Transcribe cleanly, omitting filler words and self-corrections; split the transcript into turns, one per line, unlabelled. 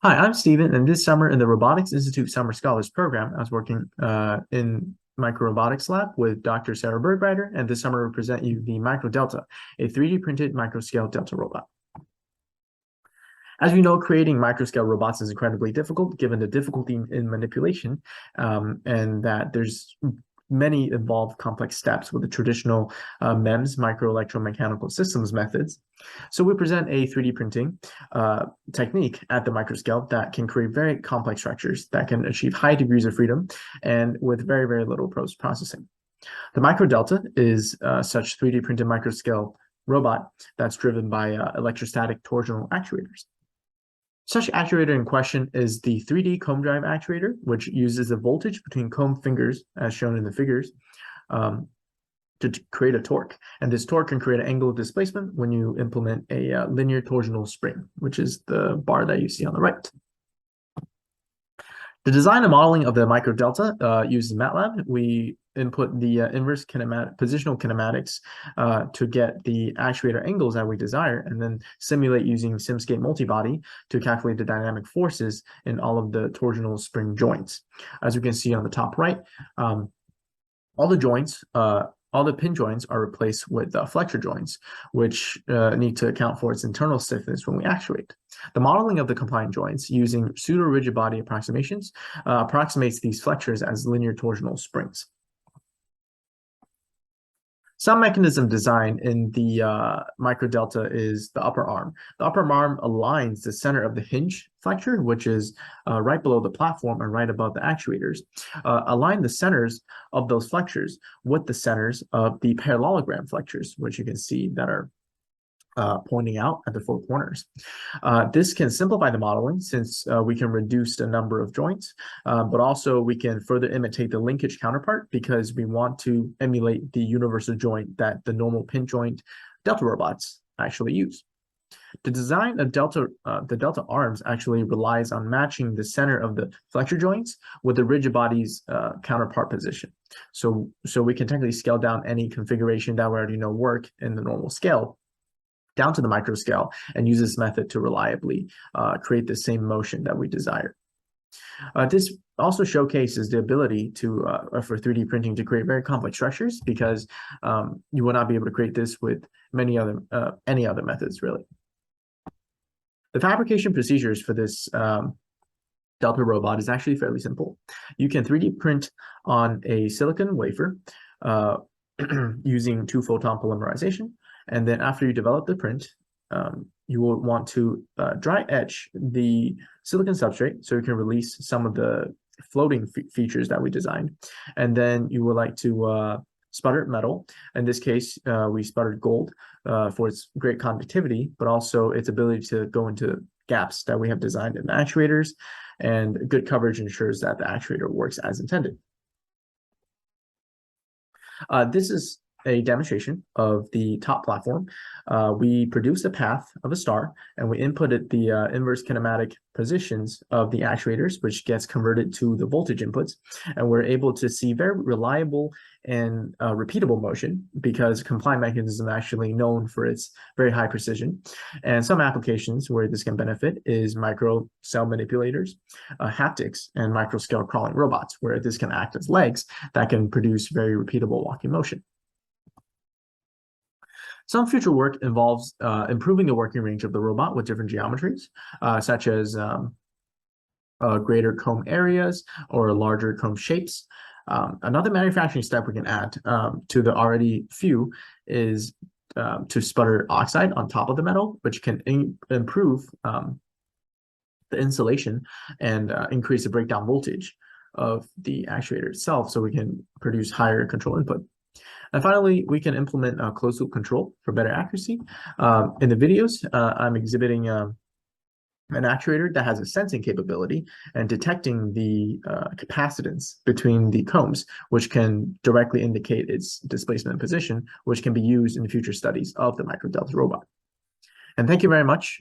Hi, I'm Steven, and this summer in the Robotics Institute Summer Scholars Program, I was working in microrobotics lab with Dr. Sarah Bergreiter, and this summer we present you the MicroDelta, a 3D printed microscale delta robot. As we know, creating microscale robots is incredibly difficult given the difficulty in manipulation, and that there's many involved complex steps with the traditional MEMS, microelectromechanical systems methods. So we present a 3D printing technique at the microscale that can create very complex structures that can achieve high degrees of freedom and with very, very little post-processing. The MicroDelta is such 3D printed microscale robot that's driven by electrostatic torsional actuators. Such actuator in question is the 3D comb drive actuator, which uses the voltage between comb fingers, as shown in the figures, to create a torque. And this torque can create an angle of displacement when you implement a linear torsional spring, which is the bar that you see on the right. The design and modeling of the MicroDelta uses MATLAB. We input the inverse positional kinematics to get the actuator angles that we desire, and then simulate using SimScape multibody to calculate the dynamic forces in all of the torsional spring joints. As you can see on the top right, all the pin joints are replaced with flexure joints, which need to account for its internal stiffness when we actuate. The modeling of the compliant joints using pseudo-rigid body approximations approximates these flexures as linear torsional springs. Some mechanism design in the MicroDelta is the upper arm. The upper arm aligns the center of the hinge flexure, which is right below the platform and right above the actuators. Align the centers of those flexures with the centers of the parallelogram flexures, which you can see that are pointing out at the four corners. This can simplify the modeling since we can reduce the number of joints, but also we can further imitate the linkage counterpart because we want to emulate the universal joint that the normal pin joint delta robots actually use. The design of the delta arms actually relies on matching the center of the flexure joints with the rigid body's counterpart position. So we can technically scale down any configuration that we already know work in the normal scale down to the micro scale and use this method to reliably create the same motion that we desire. This also showcases the ability to for 3D printing to create very complex structures because you will not be able to create this with any other methods really. The fabrication procedures for this Delta robot is actually fairly simple. You can 3D print on a silicon wafer using 2-photon polymerization. And then after you develop the print, you will want to dry etch the silicon substrate so you can release some of the floating features that we designed. And then you would like to sputter metal. In this case, we sputtered gold for its great conductivity, but also its ability to go into gaps that we have designed in the actuators, and good coverage ensures that the actuator works as intended. This is a demonstration of the top platform. We produced a path of a star, and we inputted the inverse kinematic positions of the actuators, which gets converted to the voltage inputs. And we're able to see very reliable and repeatable motion because compliant mechanism is actually known for its very high precision. And some applications where this can benefit is micro cell manipulators, haptics, and microscale crawling robots, where this can act as legs that can produce very repeatable walking motion. Some future work involves improving the working range of the robot with different geometries, such as greater comb areas or larger comb shapes. Another manufacturing step we can add to the already few is to sputter oxide on top of the metal, which can improve the insulation and increase the breakdown voltage of the actuator itself so we can produce higher control input. And finally, we can implement closed loop control for better accuracy. In the videos, I'm exhibiting an actuator that has a sensing capability and detecting the capacitance between the combs, which can directly indicate its displacement position, which can be used in future studies of the MicroDelta robot. And thank you very much.